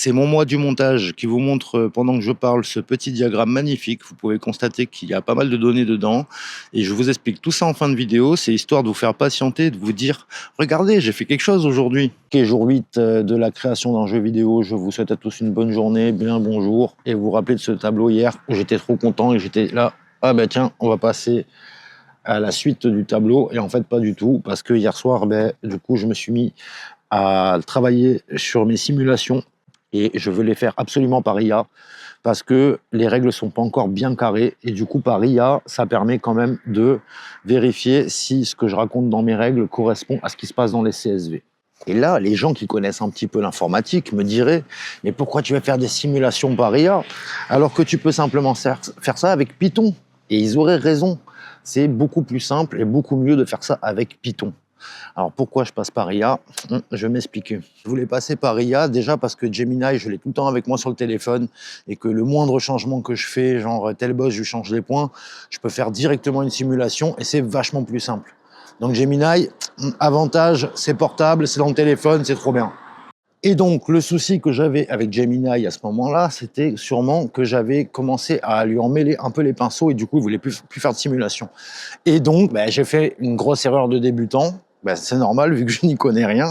C'est mon moi du montage qui vous montre, pendant que je parle, ce petit diagramme magnifique. Vous pouvez constater qu'il y a pas mal de données dedans et je vous explique tout ça en fin de vidéo. C'est histoire de vous faire patienter, de vous dire: «Regardez, j'ai fait quelque chose aujourd'hui». OK, jour 8 de la création d'un jeu vidéo. Je vous souhaite à tous une bonne journée, bien bonjour et vous vous rappelez de ce tableau hier où j'étais trop content et j'étais là: «Ah bah tiens, on va passer à la suite du tableau» et en fait pas du tout parce que hier soir, du coup, je me suis mis à travailler sur mes simulations et je veux les faire absolument par IA parce que les règles sont pas encore bien carrées et du coup par IA, ça permet quand même de vérifier si ce que je raconte dans mes règles correspond à ce qui se passe dans les CSV. Et là, les gens qui connaissent un petit peu l'informatique me diraient: «Mais pourquoi tu vas faire des simulations par IA alors que tu peux simplement faire ça avec Python?» Et ils auraient raison. C'est beaucoup plus simple et beaucoup mieux de faire ça avec Python. Alors pourquoi je passe par IA? Je vais m'expliquer. Je voulais passer par IA déjà parce que Gemini, je l'ai tout le temps avec moi sur le téléphone et que le moindre changement que je fais, genre tel boss, je lui change les points, je peux faire directement une simulation et c'est vachement plus simple. Donc Gemini, avantage, c'est portable, c'est dans le téléphone, c'est trop bien. Et donc, le souci que j'avais avec Gemini à ce moment-là, c'était sûrement que j'avais commencé à lui emmêler un peu les pinceaux et du coup, il voulait plus faire de simulation. Et donc, j'ai fait une grosse erreur de débutant. C'est normal, vu que je n'y connais rien.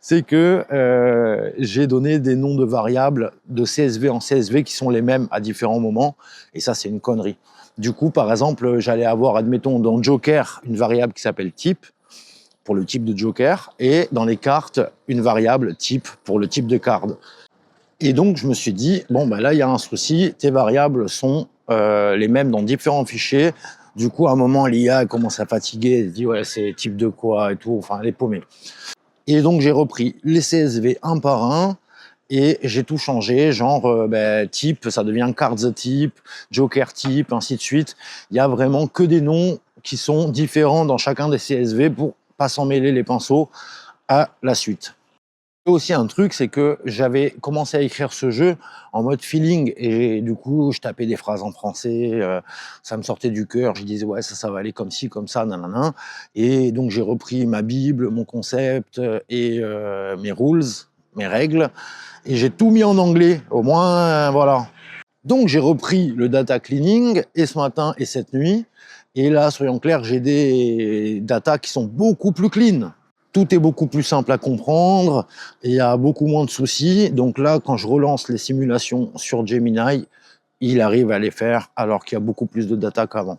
C'est que j'ai donné des noms de variables de CSV en CSV qui sont les mêmes à différents moments. Et ça, c'est une connerie. Du coup, par exemple, j'allais avoir, admettons, dans Joker, une variable qui s'appelle type, pour le type de joker, et dans les cartes, une variable type pour le type de carte. Et donc, je me suis dit, bon, là, il y a un souci, tes variables sont les mêmes dans différents fichiers. Du coup, à un moment, l'IA commence à fatiguer, elle dit, ouais, c'est type de quoi et tout, enfin, elle est paumée. Et donc, j'ai repris les CSV un par un, et j'ai tout changé, genre type, ça devient cards type, joker type, ainsi de suite. Il y a vraiment que des noms qui sont différents dans chacun des CSV pour pas s'en mêler les pinceaux à la suite. Et aussi un truc, c'est que j'avais commencé à écrire ce jeu en mode feeling et du coup, je tapais des phrases en français, ça me sortait du cœur, je disais ouais, ça va aller comme ci, comme ça, nanana. Et donc j'ai repris ma Bible, mon concept et mes rules, mes règles, et j'ai tout mis en anglais, au moins, voilà. Donc j'ai repris le data cleaning et ce matin et cette nuit. Et là, soyons clairs, j'ai des data qui sont beaucoup plus clean. Tout est beaucoup plus simple à comprendre et il y a beaucoup moins de soucis. Donc là, quand je relance les simulations sur Gemini, il arrive à les faire alors qu'il y a beaucoup plus de data qu'avant.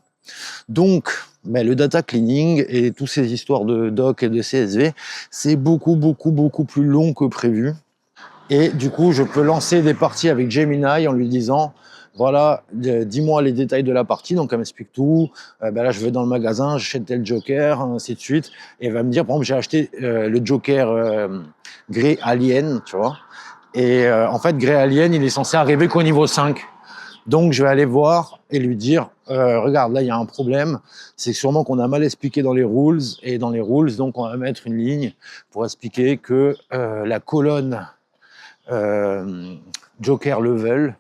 Donc, le data cleaning et toutes ces histoires de doc et de CSV, c'est beaucoup plus long que prévu. Et du coup, je peux lancer des parties avec Gemini en lui disant, voilà, dis-moi les détails de la partie. Donc, elle m'explique tout. Là, je vais dans le magasin, j'achète tel joker, ainsi de suite. Et elle va me dire, par exemple, j'ai acheté le joker Grey Alien, tu vois. Et en fait, Grey Alien, il est censé arriver qu'au niveau 5. Donc, je vais aller voir et lui dire, regarde, là, il y a un problème. C'est sûrement qu'on a mal expliqué dans les rules. Et dans les rules, donc, on va mettre une ligne pour expliquer que la colonne Joker level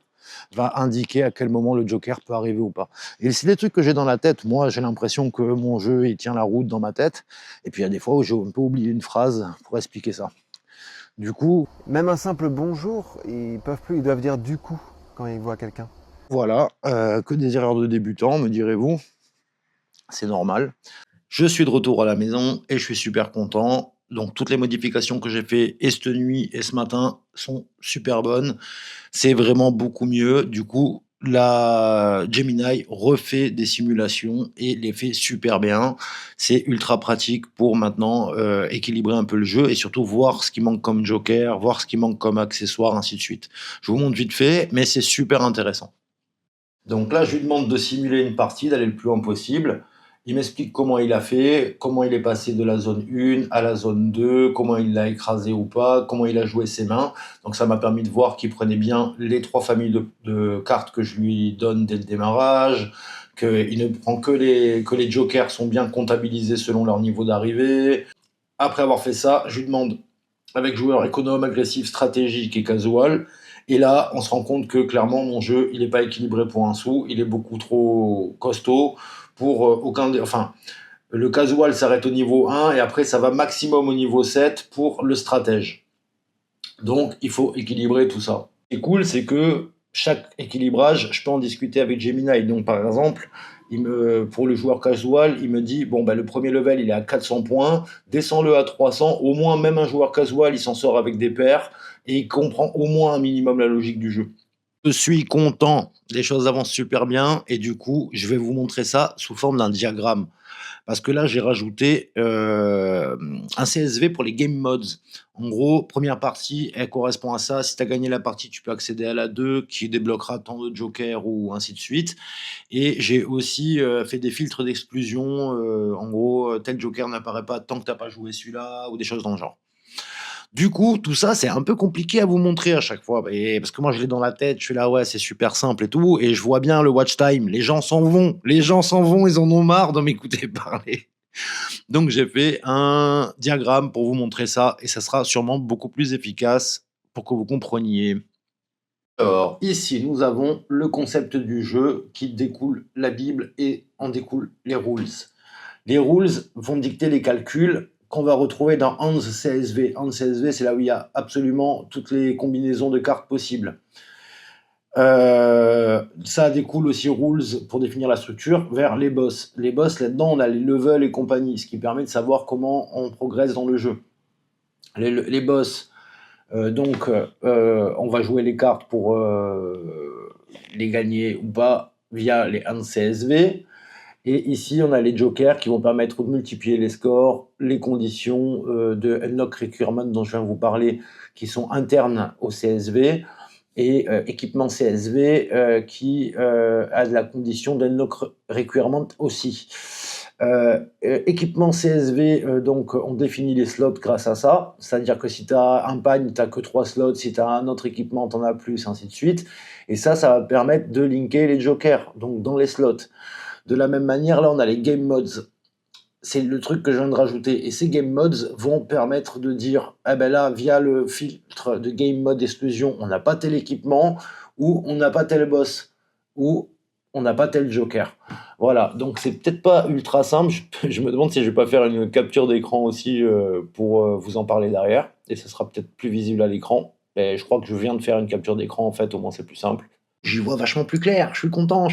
va indiquer à quel moment le Joker peut arriver ou pas. Et c'est des trucs que j'ai dans la tête. Moi, j'ai l'impression que mon jeu, il tient la route dans ma tête. Et puis, il y a des fois où j'ai un peu oublié une phrase pour expliquer ça. Du coup... Même un simple bonjour, ils peuvent plus, ils doivent dire du coup quand ils voient quelqu'un. Voilà, que des erreurs de débutants, me direz-vous. C'est normal. Je suis de retour à la maison et je suis super content. Donc, toutes les modifications que j'ai fait et cette nuit et ce matin sont super bonnes. C'est vraiment beaucoup mieux. Du coup, la Gemini refait des simulations et les fait super bien. C'est ultra pratique pour maintenant équilibrer un peu le jeu et surtout voir ce qui manque comme joker, voir ce qui manque comme accessoire, ainsi de suite. Je vous montre vite fait, mais c'est super intéressant. Donc là, je lui demande de simuler une partie, d'aller le plus loin possible. Il m'explique comment il a fait, comment il est passé de la zone 1 à la zone 2, comment il l'a écrasé ou pas, comment il a joué ses mains. Donc ça m'a permis de voir qu'il prenait bien les 3 familles de cartes que je lui donne dès le démarrage, qu'il ne prend que les jokers sont bien comptabilisés selon leur niveau d'arrivée. Après avoir fait ça, je lui demande, avec joueur économe, agressif, stratégique et casual, et là, on se rend compte que clairement, mon jeu, il n'est pas équilibré pour un sou, il est beaucoup trop costaud pour aucun... Enfin, le casual s'arrête au niveau 1 et après, ça va maximum au niveau 7 pour le stratège. Donc, il faut équilibrer tout ça. Ce qui est cool, c'est que chaque équilibrage, je peux en discuter avec Gemini. Donc, par exemple, pour le joueur casual, il me dit, bon, bah, le premier level, il est à 400 points, descends-le à 300. Au moins, même un joueur casual, il s'en sort avec des paires et il comprend au moins un minimum la logique du jeu. Je suis content, les choses avancent super bien et du coup, je vais vous montrer ça sous forme d'un diagramme. Parce que là, j'ai rajouté un CSV pour les game modes. En gros, première partie, elle correspond à ça. Si tu as gagné la partie, tu peux accéder à la 2 qui débloquera tant de jokers ou ainsi de suite. Et j'ai aussi fait des filtres d'exclusion. En gros, tel joker n'apparaît pas tant que tu n'as pas joué celui-là ou des choses dans le genre. Du coup, tout ça, c'est un peu compliqué à vous montrer à chaque fois. Parce que moi, je l'ai dans la tête, je suis là, ouais, c'est super simple et tout. Et je vois bien le watch time. Les gens s'en vont. Les gens s'en vont, ils en ont marre de m'écouter parler. Donc, j'ai fait un diagramme pour vous montrer ça. Et ça sera sûrement beaucoup plus efficace pour que vous compreniez. Alors, ici, nous avons le concept du jeu qui découle la Bible et en découle les rules. Les rules vont dicter les calculs qu'on va retrouver dans Hans CSV. Hans CSV, c'est là où il y a absolument toutes les combinaisons de cartes possibles. Ça découle aussi rules pour définir la structure vers les boss. Les boss, là-dedans, on a les levels et compagnie, ce qui permet de savoir comment on progresse dans le jeu. Les boss, donc, on va jouer les cartes pour les gagner ou pas via les Hans CSV. Et ici, on a les jokers qui vont permettre de multiplier les scores, les conditions de unlock requirement dont je viens de vous parler, qui sont internes au CSV, et équipement CSV qui a de la condition d'unlock requirement aussi. Équipement CSV, donc on définit les slots grâce à ça, c'est-à-dire que si tu as un pagne, tu n'as que 3 slots, si tu as un autre équipement, tu en as plus, ainsi de suite. Et ça va permettre de linker les jokers, donc dans les slots. De la même manière, là, on a les game modes. C'est le truc que je viens de rajouter. Et ces game modes vont permettre de dire, ah ben là, via le filtre de game mode exclusion, on n'a pas tel équipement, ou on n'a pas tel boss, ou on n'a pas tel joker. Voilà, donc c'est peut-être pas ultra simple. Je me demande si je vais pas faire une capture d'écran aussi pour vous en parler derrière. Et ce sera peut-être plus visible à l'écran. Et je crois que je viens de faire une capture d'écran, en fait, au moins c'est plus simple. J'y vois vachement plus clair, je suis content,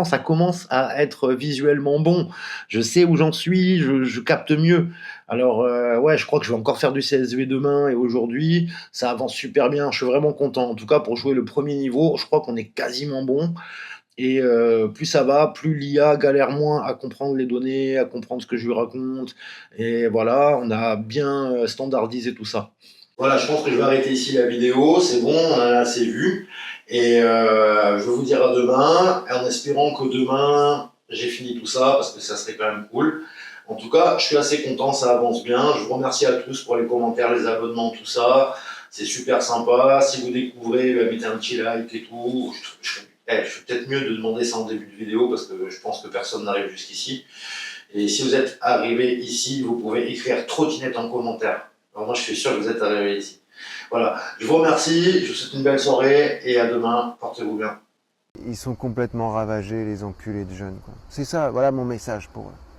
ça commence à être visuellement bon. Je sais où j'en suis, je capte mieux. Alors, ouais, je crois que je vais encore faire du CSV demain et aujourd'hui, ça avance super bien, je suis vraiment content. En tout cas, pour jouer le premier niveau, je crois qu'on est quasiment bon. Et plus ça va, plus l'IA galère moins à comprendre les données, à comprendre ce que je lui raconte. Et voilà, on a bien standardisé tout ça. Voilà, je pense que je vais arrêter ici la vidéo. C'est bon, on a assez vu. Et je vais vous dire à demain, en espérant que demain, j'ai fini tout ça, parce que ça serait quand même cool. En tout cas, je suis assez content, ça avance bien. Je vous remercie à tous pour les commentaires, les abonnements, tout ça. C'est super sympa. Si vous découvrez, mettez un petit like et tout. Je fais peut-être mieux de demander ça en début de vidéo, parce que je pense que personne n'arrive jusqu'ici. Et si vous êtes arrivé ici, vous pouvez écrire trottinette en commentaire. Alors moi, je suis sûr que vous êtes arrivé ici. Voilà, je vous remercie, je vous souhaite une belle soirée et à demain, portez-vous bien. Ils sont complètement ravagés, les enculés de jeunes, quoi. C'est ça, voilà mon message pour eux.